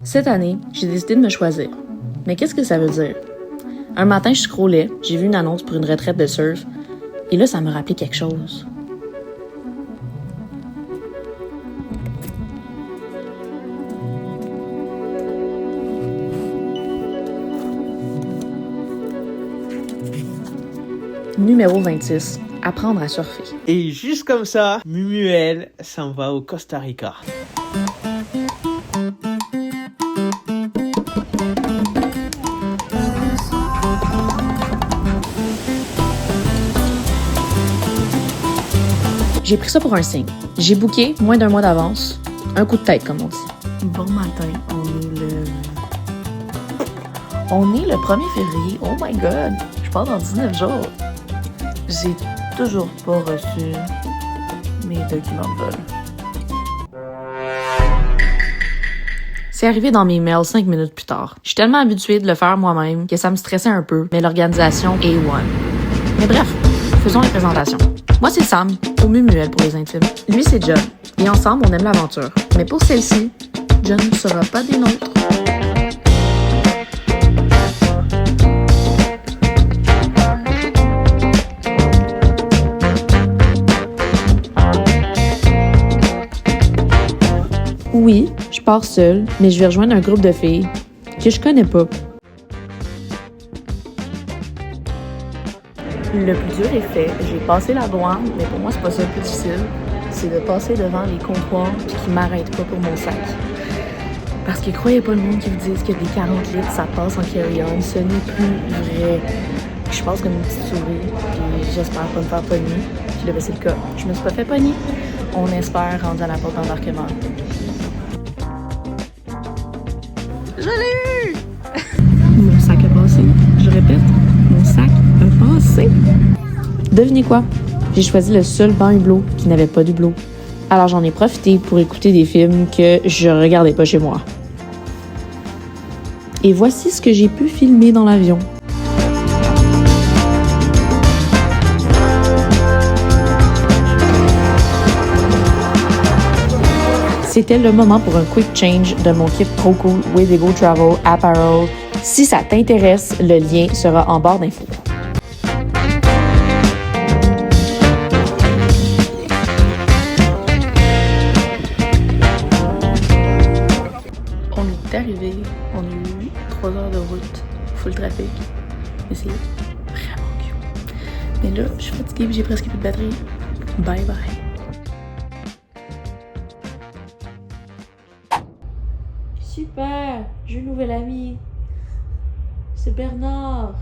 Cette année, j'ai décidé de me choisir. Mais qu'est-ce que ça veut dire? Un matin, je scrollais, j'ai vu une annonce pour une retraite de surf, et là, ça me rappelait quelque chose. Numéro 26. Apprendre à surfer. Et juste comme ça, Mumuel s'en va au Costa Rica. J'ai pris ça pour un signe. J'ai booké moins d'un mois d'avance. Un coup de tête, comme on dit. Bon matin, on est le 1er février. Oh my God! Je pars dans 19 jours. J'ai toujours pas reçu mes documents de vol. C'est arrivé dans mes mails 5 minutes plus tard. Je suis tellement habituée de le faire moi-même que ça me stressait un peu, mais l'organisation est one. Mais bref, faisons les présentations. Moi, c'est Sam, au Mumuel pour les intimes. Lui, c'est John. Et ensemble, on aime l'aventure. Mais pour celle-ci, John ne sera pas des nôtres. Oui, je pars seule, mais je vais rejoindre un groupe de filles que je connais pas. Le plus dur est fait. J'ai passé la douane, mais pour moi, c'est pas ça le plus difficile. C'est de passer devant les comptoirs et qu'ils m'arrêtent pas pour mon sac. Parce que croyez pas le monde qui vous dise que des 40 litres, ça passe en carry-on. Ce n'est plus vrai. Je passe comme une petite souris, puis j'espère pas me faire pogner. Puis là, ben, c'est le cas. Je me suis pas fait pogner. On espère rendre à la porte d'embarquement. Je l'ai eu! Mon sac a passé. Je répète, mon sac a passé. Devinez quoi? J'ai choisi le seul banc hublot qui n'avait pas d'hublot. Alors j'en ai profité pour écouter des films que je regardais pas chez moi. Et voici ce que j'ai pu filmer dans l'avion. C'était le moment pour un quick change de mon kit trop cool Wayvigo Travel Apparel. Si ça t'intéresse, le lien sera en barre d'infos. On est arrivé, on a eu 3 heures de route, full trafic, mais c'est vraiment cute. Mais là, je suis fatiguée et j'ai presque plus de batterie. Bye bye. Super! J'ai une nouvelle amie. C'est Bernard.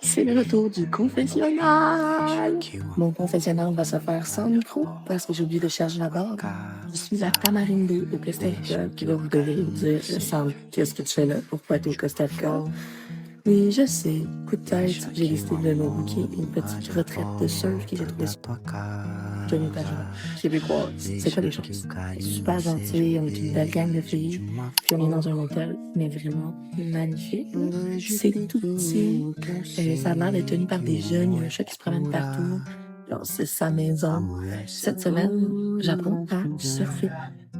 C'est le retour du confessionnal. Mon confessionnal va se faire sans micro parce que j'ai oublié de charger la barre. Je suis à Tamarindo au Costa Rica, puis là vous devez vous dire, Sam, qu'est-ce que tu fais là? Pourquoi tu es au Costa Rica? Oui, je sais, coup de tête, j'ai décidé de me booker une petite retraite de surf que j'ai trouvée sur Johnny Pajot. Québécois, c'est quoi les choses? C'est super gentil, on est une belle gang de filles, puis on est dans un hôtel, mais vraiment magnifique. C'est tout petit, ça a l'air d'être tenu par des jeunes, il y a un chat qui se promène partout. Genre, c'est sa maison. Cette semaine, j'apprends à surfer.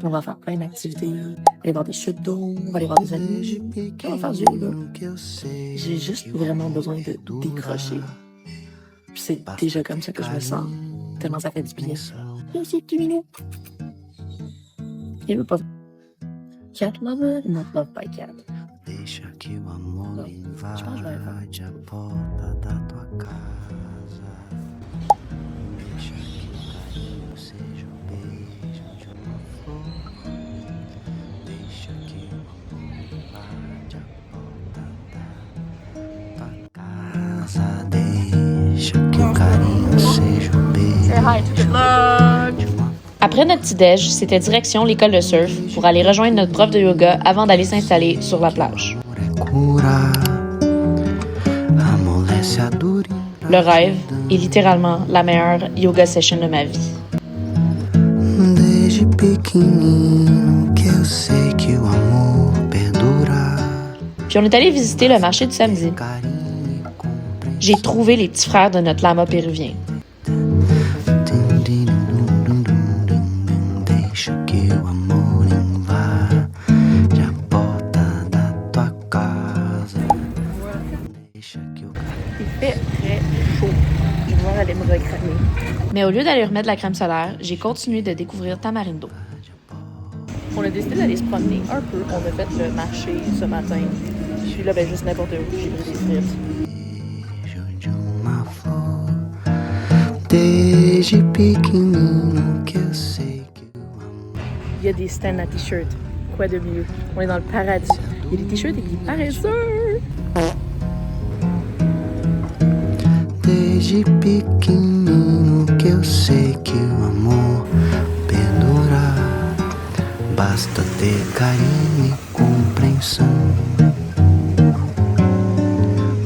On va faire plein d'activités. On va aller voir des chutes d'eau, on va aller voir des amis. On va faire du yoga. J'ai juste vraiment besoin de décrocher. Puis c'est déjà comme ça que je me sens. Tellement ça fait du bien. Et aussi, petit minou. Il veut pas. Cat lover, not loved by cat. Non, je pense que je vais le faire. Après notre petit-déj, c'était direction l'école de surf pour aller rejoindre notre prof de yoga avant d'aller s'installer sur la plage. Le rêve est littéralement la meilleure yoga session de ma vie. Desde pequenino que eu sei que o amor perdura. Puis on est allé visiter le marché du samedi. J'ai trouvé les petits frères de notre lama péruvien. Deixa que o amor invade a porta da tua casa. Deixa que o Il fait très chaud. Je vais voir aller me recramer. Mais au lieu d'aller remettre la crème solaire, j'ai continué de découvrir Tamarindo. On a décidé d'aller se promener un peu. On a fait le marché ce matin. Puis là, ben juste n'importe où. J'ai pris des frites. beijo de uma flor. Desde pequenino que eu sei que o amor. Il y a des stands à t-shirts. Quoi de mieux? On est dans le paradis. Il y a des t-shirts écrits paresseux. Desde pequenino que eu sei que o amor perdura. Basta ter carinho e compreensão.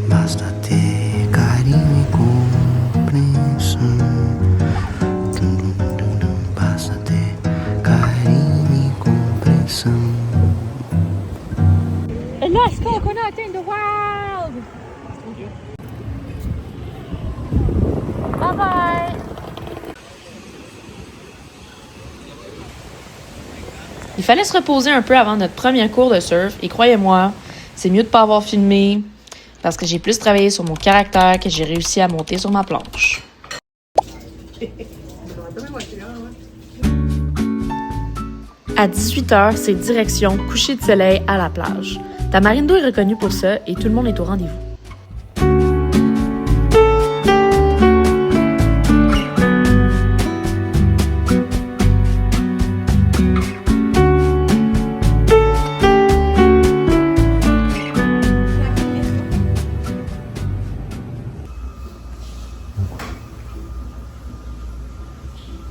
Basta ter carinho e compreensão. Basta ter carinho e compreensão. A nice coconut in the wild! Bye bye! Il fallait se reposer un peu avant notre premier cours de surf et croyez-moi, c'est mieux de ne pas avoir filmé parce que j'ai plus travaillé sur mon caractère que j'ai réussi à monter sur ma planche. À 18h, c'est direction coucher de soleil à la plage. Tamarindo est reconnu pour ça et tout le monde est au rendez-vous.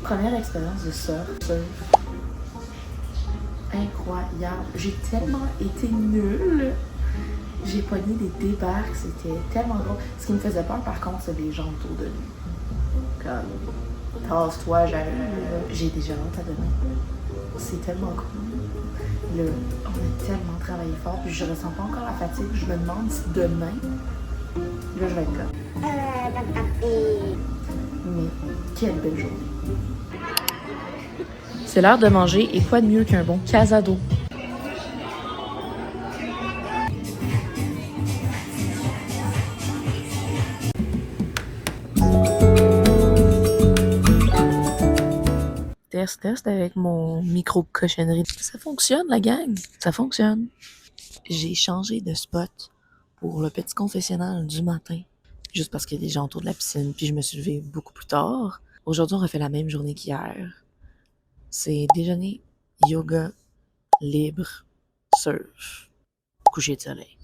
Première expérience de surf. Incroyable. J'ai tellement été nulle. J'ai pogné des débarques, c'était tellement drôle. Ce qui me faisait peur, par contre, c'est les gens autour de nous. Comme, tasse-toi, j'arrive. J'ai déjà honte à demain. C'est tellement cool. Là, on a tellement travaillé fort, puis je ressens pas encore la fatigue. Je me demande si demain, là, je vais être comme. Mais quelle belle journée. C'est l'heure de manger et quoi de mieux qu'un bon casado. Test avec mon micro-cochonnerie. Ça fonctionne, la gang. Ça fonctionne. J'ai changé de spot pour le petit confessionnal du matin. Juste parce qu'il y a des gens autour de la piscine, puis je me suis levée beaucoup plus tard. Aujourd'hui, on refait la même journée qu'hier. C'est déjeuner, yoga, libre, surf, coucher de soleil.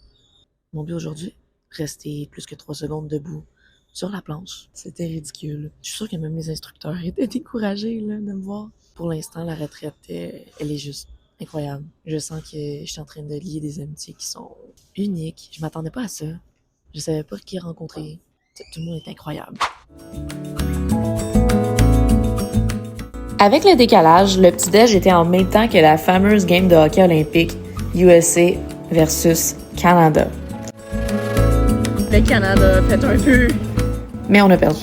Mon but aujourd'hui, rester plus que 3 secondes debout sur la planche. C'était ridicule. Je suis sûre que même mes instructeurs étaient découragés là, de me voir. Pour l'instant, la retraite, elle est juste incroyable. Je sens que je suis en train de lier des amitiés qui sont uniques. Je m'attendais pas à ça. Je savais pas qui rencontrer. Tout le monde est incroyable. Avec le décalage, le petit-déj était en même temps que la fameuse game de hockey olympique USA versus Canada. Le Canada fait un peu. Mais on a perdu.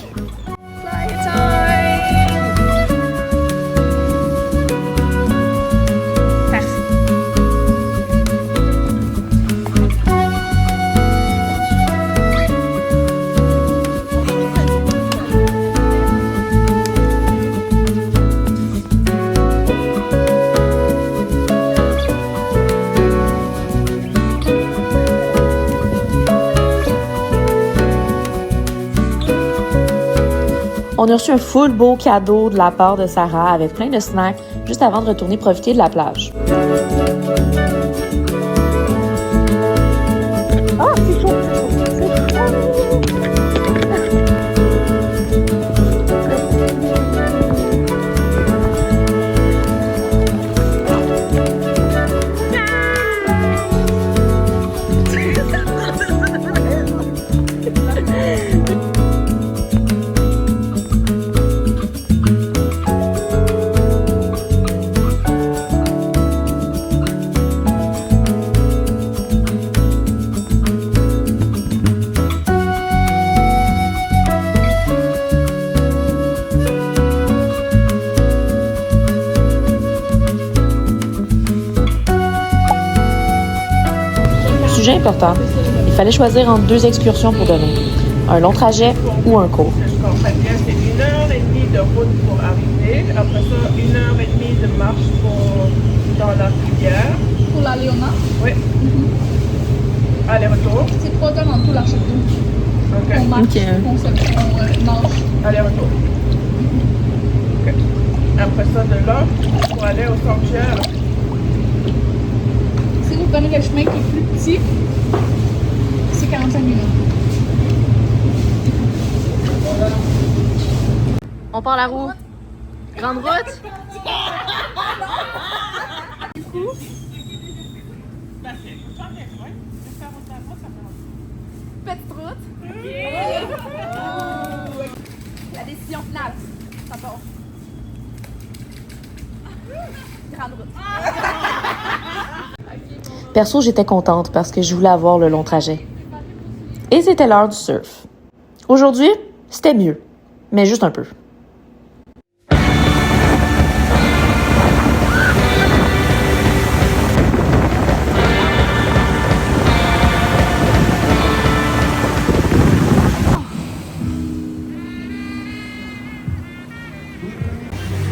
On a reçu un full beau cadeau de la part de Sarah avec plein de snacks juste avant de retourner profiter de la plage. Ah, c'est chaud, c'est chaud. sujet important. Il fallait choisir entre 2 excursions pour demain. Un long trajet ou un court. Je comprends bien, c'est 1h30 de route pour arriver. Après ça, 1h30 de marche dans la rivière. Pour la Léona, Oui. Aller-retour. c'est 3 heures en tout l'archipel. OK. On marche, Ok. on nage. Aller-retour. OK. Après ça, de là, pour aller au sanctuaire. Si vous prenez le chemin qui est plus petit, c'est 45 minutes. On part la roue. Grande route. Petite route. La décision finale, ça part. Grande route. Perso, j'étais contente parce que je voulais avoir le long trajet. Et c'était l'heure du surf. Aujourd'hui, c'était mieux, mais juste un peu.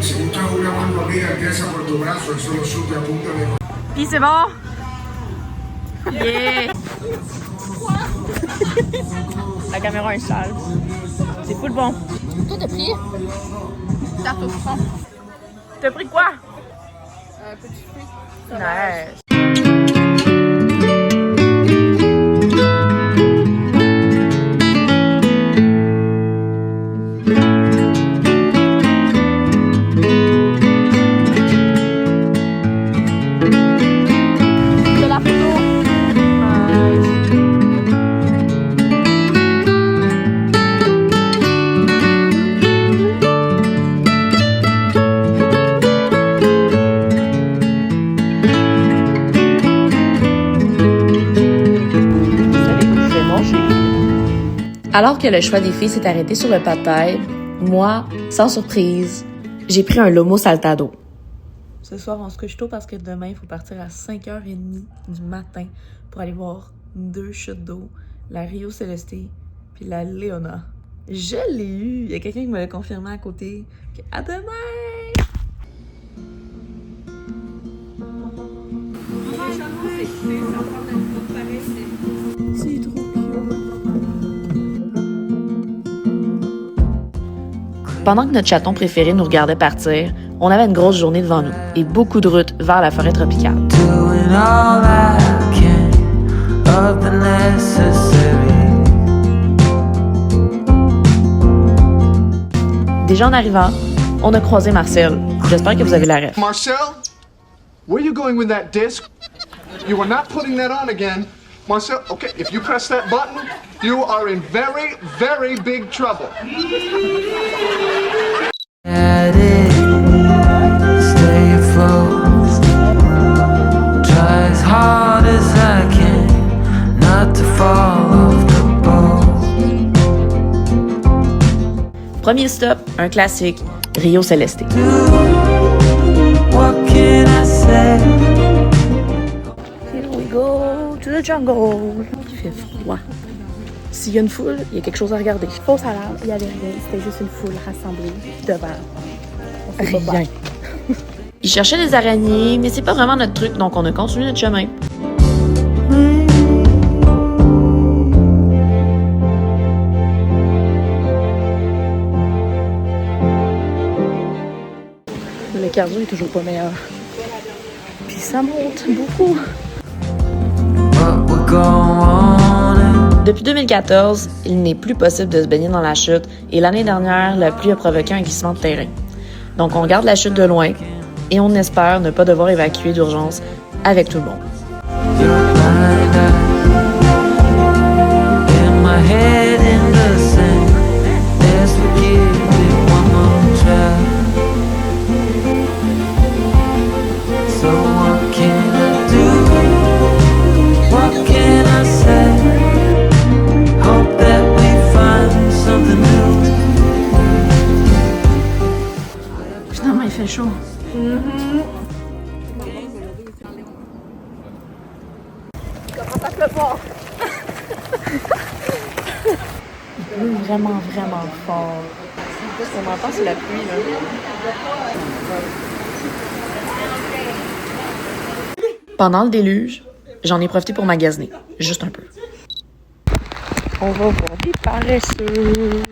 Si buscas una mano amiga, empieza por tu brazo, eso lo sube a punta de... Puis c'est bon? Yeah! La caméra est sale. C'est full bon. Toi, t'as pris? Tarte au citron. T'as pris quoi? Petit fruit. Nice. De la photo. Alors que le choix des filles s'est arrêté sur le pas de taille, moi, sans surprise, j'ai pris un lomo saltado. Ce soir, on se couche tôt parce que demain, il faut partir à 5h30 du matin pour aller voir 2 chutes d'eau, la Rio Celeste puis la Léona. Je l'ai eu! Il y a quelqu'un qui me l'a confirmé à côté. À demain! C'est trop cute! Pendant que notre chaton préféré nous regardait partir, on avait une grosse journée devant nous et beaucoup de routes vers la forêt tropicale. Doing all I can of the necessary. Déjà en arrivant, on a croisé Marcel. J'espère que vous avez la ref. Marcel, where are you going with that disc? You are not putting that on again. Marcel, okay, if you press that button, you are in very, very big trouble. At it, stay afloat. Try as hard as I can not to fall off the boat. Premier stop, un classique, Rio Celeste. What can I say? Here we go to the jungle. Il fait froid. S'il y a une foule, il y a quelque chose à regarder. Fausse alarme, il n'y avait rien. C'était juste une foule rassemblée devant. On s'est pas Rien. Il cherchait des araignées, mais c'est pas vraiment notre truc, donc on a continué notre chemin. Le cardio est toujours pas meilleur. Puis ça monte beaucoup. But we're going. Depuis 2014, il n'est plus possible de se baigner dans la chute et l'année dernière, la pluie a provoqué un glissement de terrain. Donc on regarde la chute de loin et on espère ne pas devoir évacuer d'urgence avec tout le monde. Your blind eye. In my head in the sand. Let's forgive it one more try. So what can I do? What can I say? Hope that we find something new. Finalement, il fait chaud. Comment ça fait fort. Il pleut vraiment, vraiment fort. Ce qu'on entend, c'est la pluie, là. Pendant le déluge, j'en ai profité pour magasiner. Juste un peu. On va voir des paresseux.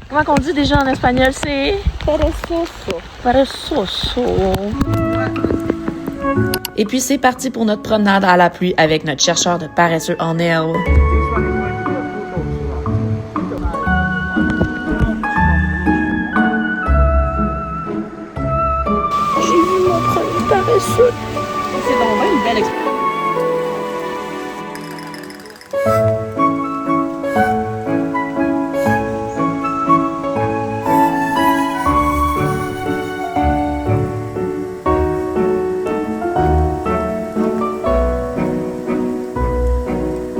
Comment on dit déjà en espagnol, c'est? Perezoso. Perezoso. Et puis c'est parti pour notre promenade à la pluie avec notre chercheur de paresseux en herbe. J'ai vu mon premier paresseux. C'est vraiment une belle expérience.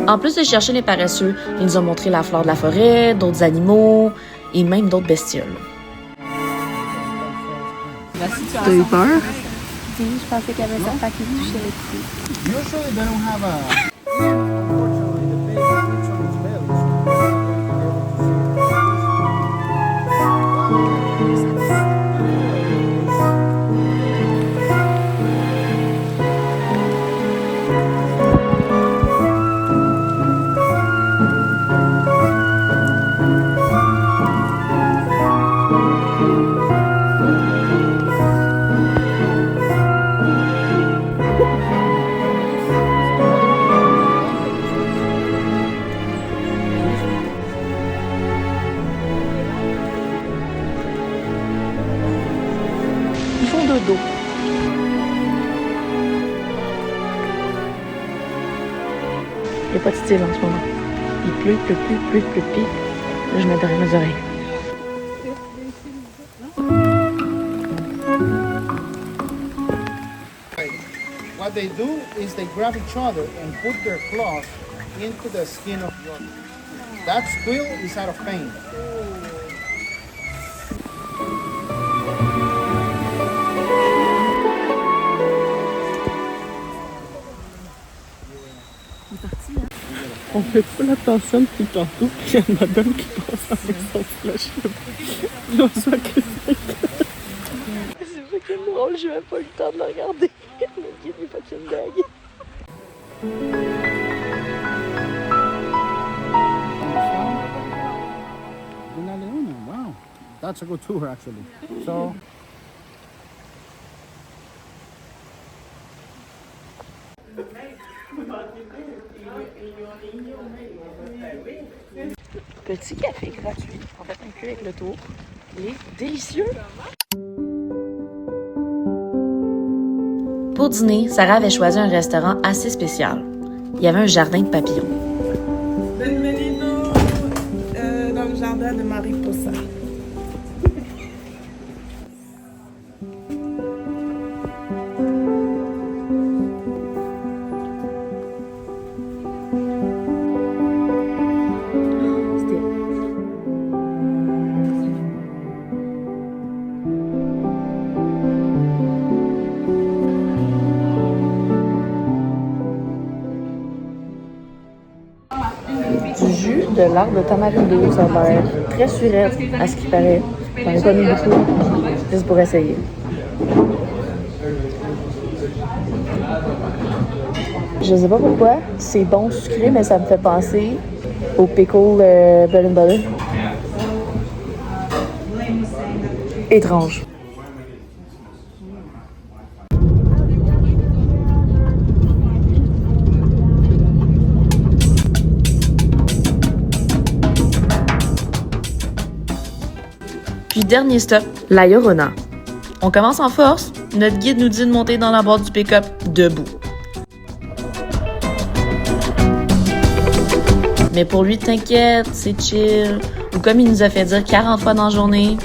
En plus de chercher les paresseux, ils nous ont montré la flore de la forêt, d'autres animaux et même d'autres bestioles. T'as eu peur? Oui, je pensais qu'il y avait un serpent qui touchait les pieds. Usually they don't have a. Ils font dodo. Il n'y a pas de style en ce moment. Il pleut. Là, je mets derrière mes oreilles. What they do is they grab each other and put their claws into the skin of the other. That squirrel is out of pain. On fait full attention depuis tantôt, puis il y a une madame qui passe avec son flash. Il en soit que C'est fucking drôle, j'ai même pas eu le temps de le regarder. Le guide est pas une blague. Wow, that's a good tour actually. So. Petit café gratuit, en fait inclus avec le tour. Il est délicieux! Pour dîner, Sarah avait choisi un restaurant assez spécial. Il y avait un jardin de papillons. Bienvenue dans le jardin de Mariposa. Du jus de l'arbre de tamarindo, ça a l'air très surette à ce qui paraît. J'en ai pas mis beaucoup, juste pour essayer. Je sais pas pourquoi, c'est bon sucré, mais ça me fait penser au pickle bread and butter. Étrange. Puis dernier stop, La Llorona. On commence en force. Notre guide nous dit de monter dans la boîte du pick-up debout. Mais pour lui, t'inquiète, c'est chill. Ou comme il nous a fait dire 40 fois dans la journée.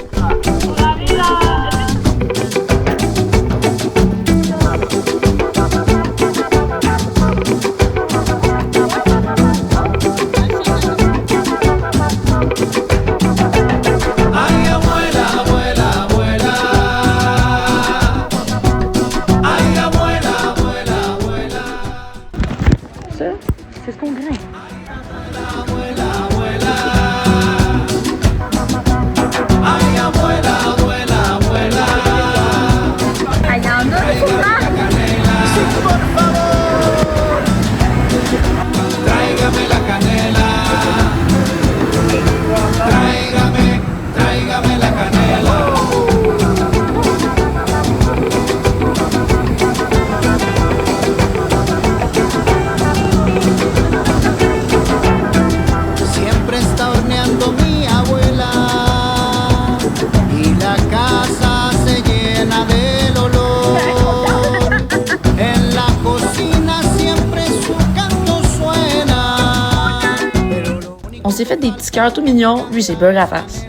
s'est fait des petits cœurs tout mignons, lui c'est beurre à face.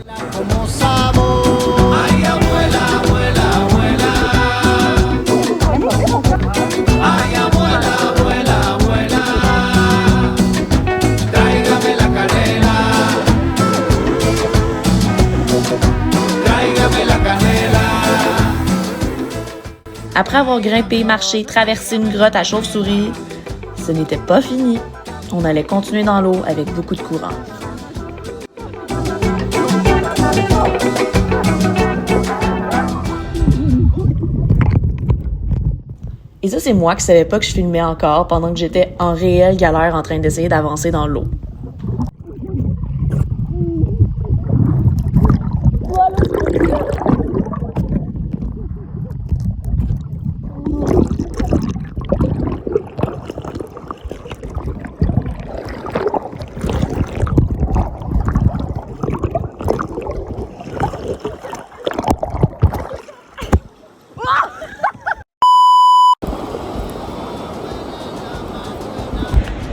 Après avoir grimpé, marché, traversé une grotte à chauve-souris, ce n'était pas fini. On allait continuer dans l'eau avec beaucoup de courant. Et ça, c'est moi qui savais pas que je filmais encore pendant que j'étais en réelle galère en train d'essayer d'avancer dans l'eau.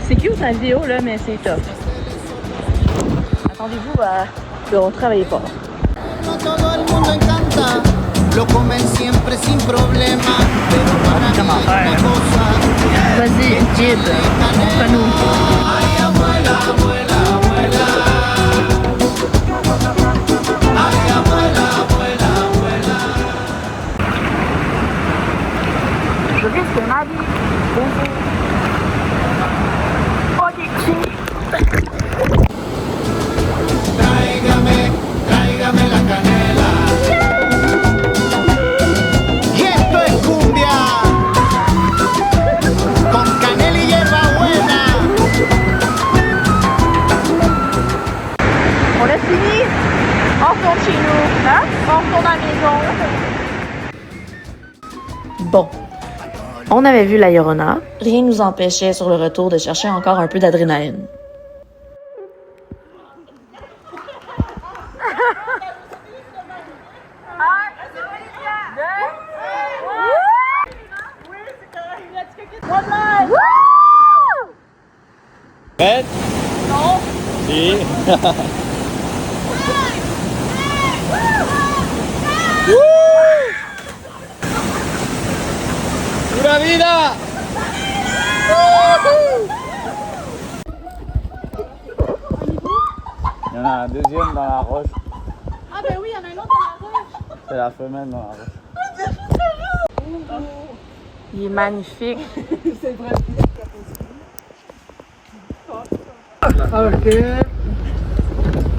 C'est cute la vidéo là, mais c'est tough. Attendez-vous à qu'on travaille fort. Vas-y, Jib, montre-nous. Je risque ma vie. Tráigame la canela. Y esto es cumbia con canela y hierbabuena. On a fini. On retourne chez nous. Hein? On retourne à la maison. Bon, on avait vu la Llorona. Rien ne nous empêchait sur le retour de chercher encore un peu d'adrénaline. Prête? Non. Si. ¡Pura vida! Il y en a un deuxième dans la roche. Ah ben oui, il y en a un autre dans la roche. C'est la femelle dans la roche. Il est magnifique. C'est vrai. Ok.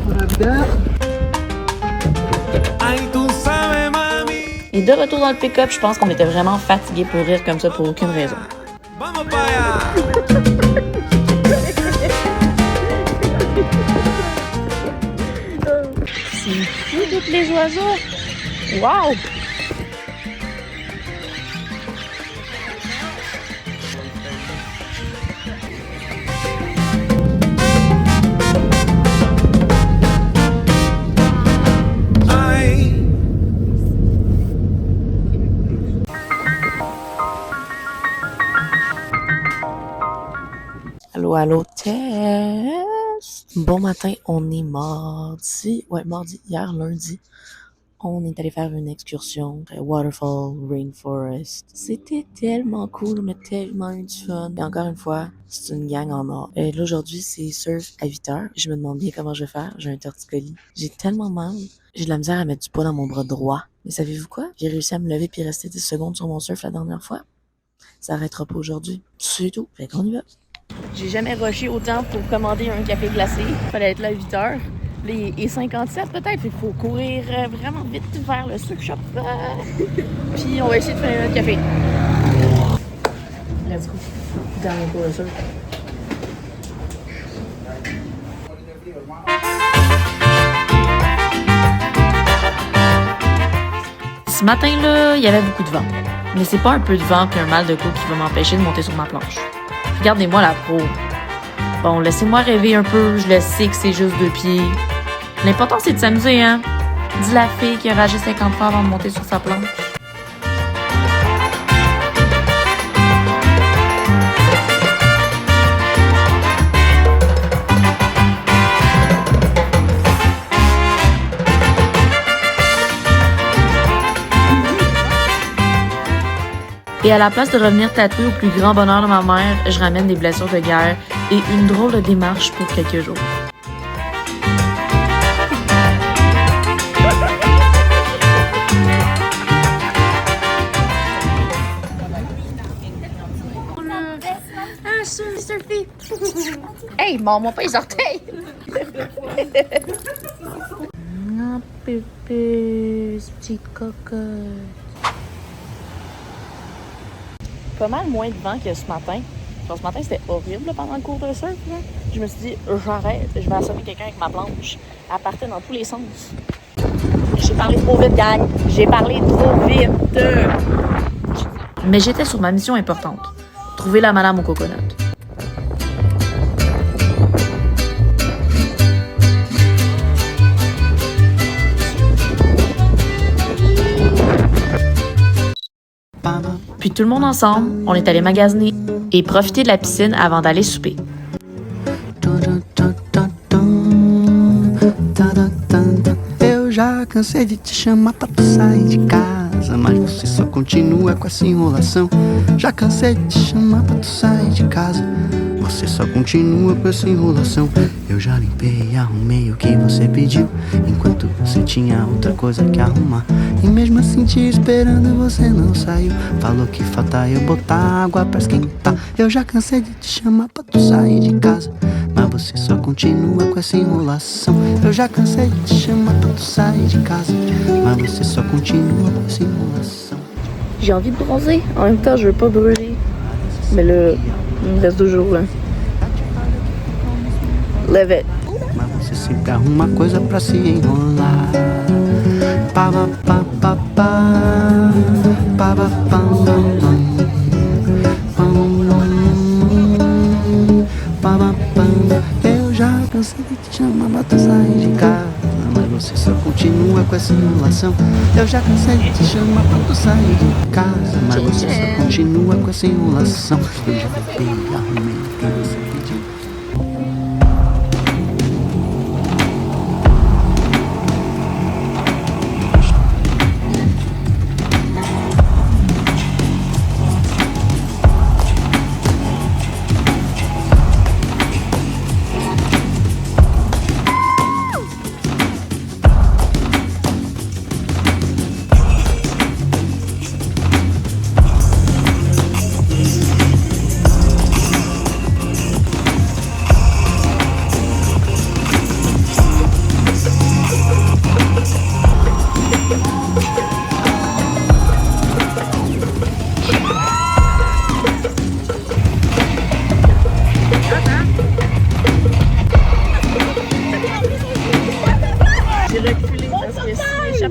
Pura vida. Et de retour dans le pick-up, je pense qu'on était vraiment fatigués pour rire comme ça pour aucune raison. C'est fou tous les oiseaux! Wow! Allô, test! Bon matin, on est mardi. Ouais, mardi, hier, lundi. On est allé faire une excursion. Waterfall, Rainforest. C'était tellement cool, on a tellement eu du fun. Et encore une fois, c'est une gang en or. Et là, aujourd'hui, c'est surf à 8h. Je me demande bien comment je vais faire. J'ai un torticolis. J'ai tellement mal. J'ai de la misère à mettre du poids dans mon bras droit. Mais savez-vous quoi? J'ai réussi à me lever puis rester 10 secondes sur mon surf la dernière fois. Ça arrêtera pas aujourd'hui. C'est tout. Fait qu'on y va. J'ai jamais rushé autant pour commander un café glacé. Fallait être là à 8h. Là, il est 57 peut-être. Il faut courir vraiment vite vers le sucre shop. Puis on va essayer de faire notre café. Let's go. Dernier pour le sucre. Ce matin-là, il y avait beaucoup de vent. Mais c'est pas un peu de vent puis un mal de cou qui va m'empêcher de monter sur ma planche. Regardez-moi la pro. Bon, laissez-moi rêver un peu, je le sais que c'est juste 2 pieds. L'important, c'est de s'amuser, hein? Dis la fille qui a ragé 50 fois avant de monter sur sa planche. Et à la place de revenir tatouer au plus grand bonheur de ma mère, je ramène des blessures de guerre et une drôle de démarche pour quelques jours. Hey, mords-moi pas les orteils! Non, pupus, petite cocotte. Pas mal moins de vent que ce matin. Genre, ce matin, c'était horrible là, pendant le cours de surf. Là. Je me suis dit, j'arrête, je vais assommer quelqu'un avec ma planche. Elle partait dans tous les sens. J'ai parlé trop vite, gang. J'ai parlé trop vite. Mais j'étais sur ma mission importante. Trouver la madame au coconut. Puis tout le monde ensemble, on est allé magasiner et profiter de la piscine avant d'aller souper. Eu já cansei de te chamar pra tu sair de casa, mas você só continua com essa enrolação. Já cansei de te chamar pra tu sair de casa, você só continua com essa enrolação. Eu já limpei e arrumei o que você pediu, enquanto você tinha outra coisa que arrumar. E mesmo assim te esperando você não saiu. Falou que falta eu botar água pra esquentar. Eu já cansei de te chamar pra tu sair de casa, mas você só continua com essa enrolação. Eu já cansei de te chamar pra tu sair de casa, mas você só continua com essa enrolação. J'ai envie de bronzer, en même temps je veux pas brûler. Mais là, il me reste 2 jours là. Live it. Mas você sempre arruma coisa pra se enrolar. Pa pa pa pa pa pa pa pa Eu já cansei de te chamar pra tu sair de casa, mas você só continua com essa enrolação. Eu já cansei de te chamar pra tu sair de casa, mas você só continua com essa enrolação. Eu já limpei e arrumei o que você pediu.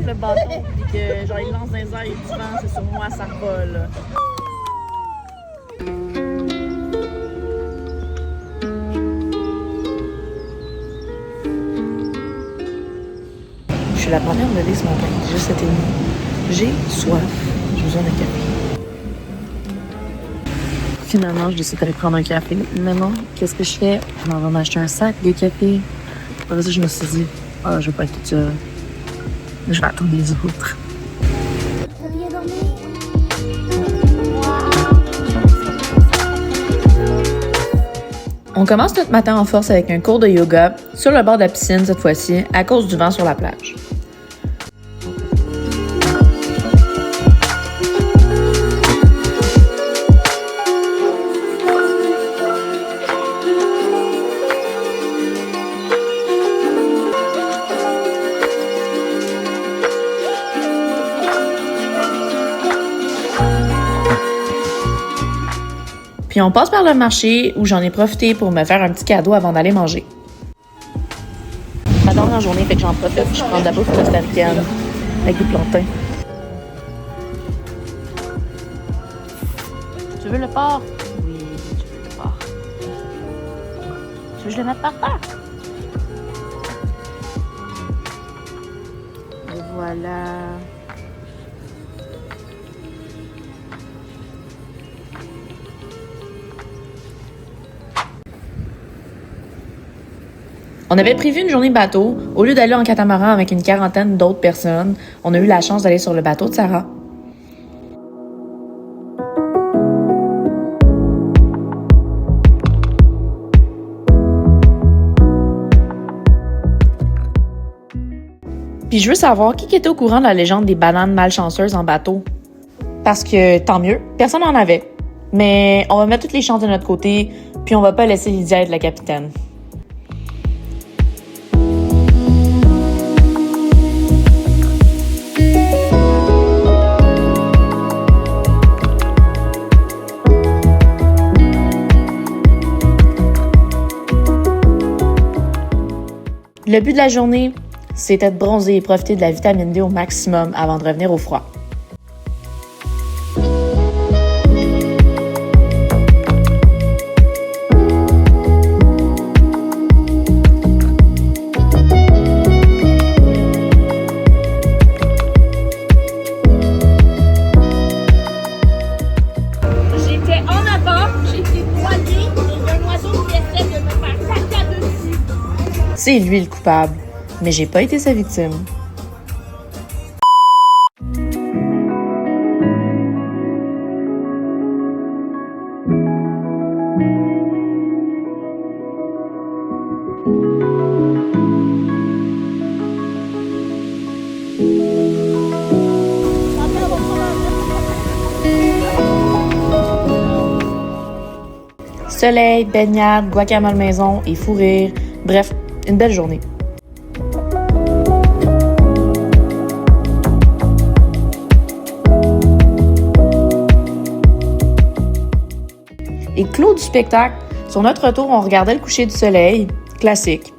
Le bâton, puis que genre il lance dans les airs et du vent, c'est sur moi, ça revole. Je suis la première de lever ce matin, déjà 7h30. J'ai soif, j'ai besoin de café. Finalement, je décide d'aller prendre un café. Maintenant, qu'est-ce que je fais? Je m'en vais m'acheter un sac de café. Après ça, je me suis dit, ah, je vais pas être toute seule. Je vais attendre les autres. On commence notre matin en force avec un cours de yoga sur le bord de la piscine cette fois-ci à cause du vent sur la plage. Puis on passe par le marché où j'en ai profité pour me faire un petit cadeau avant d'aller manger. Ma dernière journée, fait que j'en profite, je prends de la bouffe costaricaine avec des plantains. Tu veux le porc? Oui, tu veux le porc. Tu veux que je le mette par terre? Et voilà. On avait prévu une journée bateau. Au lieu d'aller en catamaran avec une quarantaine d'autres personnes, on a eu la chance d'aller sur le bateau de Sarah. Puis je veux savoir qui était au courant de la légende des bananes malchanceuses en bateau. Parce que, tant mieux, personne n'en avait. Mais on va mettre toutes les chances de notre côté, puis on va pas laisser Lydia être la capitaine. Le but de la journée, c'était de bronzer et profiter de la vitamine D au maximum avant de revenir au froid. J'étais en avant, j'étais poignée et un oiseau qui essaie de me faire caca dessus. C'est lui le coupable, mais j'ai pas été sa victime. Soleil, baignade, guacamole maison et fou rire. Bref, une belle journée. Et clos du spectacle, sur notre retour, on regardait le coucher du soleil, classique,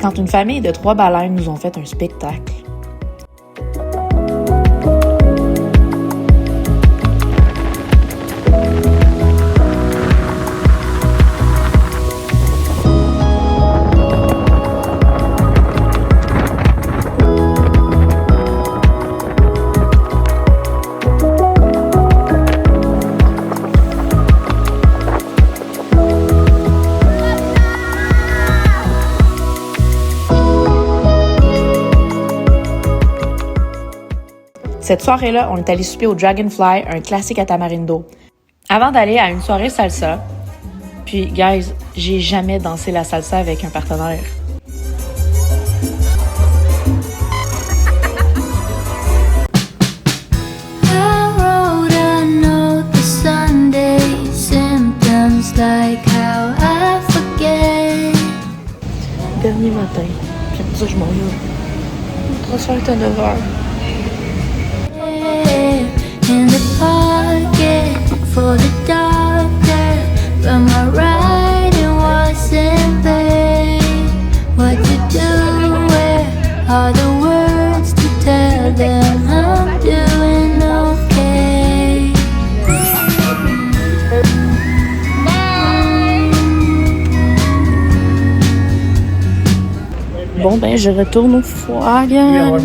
quand une famille de 3 baleines nous ont fait un spectacle. Cette soirée-là, on est allé souper au Dragonfly, un classique à Tamarindo. Avant d'aller à une soirée salsa, puis, guys, j'ai jamais dansé la salsa avec un partenaire. Dernier matin, puis après ça, je m'en vais. Le transfert est à 9h. In the pocket for the doctor, but my writing wasn't vain. What to do? Where are the words to tell them I'm doing okay? Bon, ben, je retourne au foie, gang.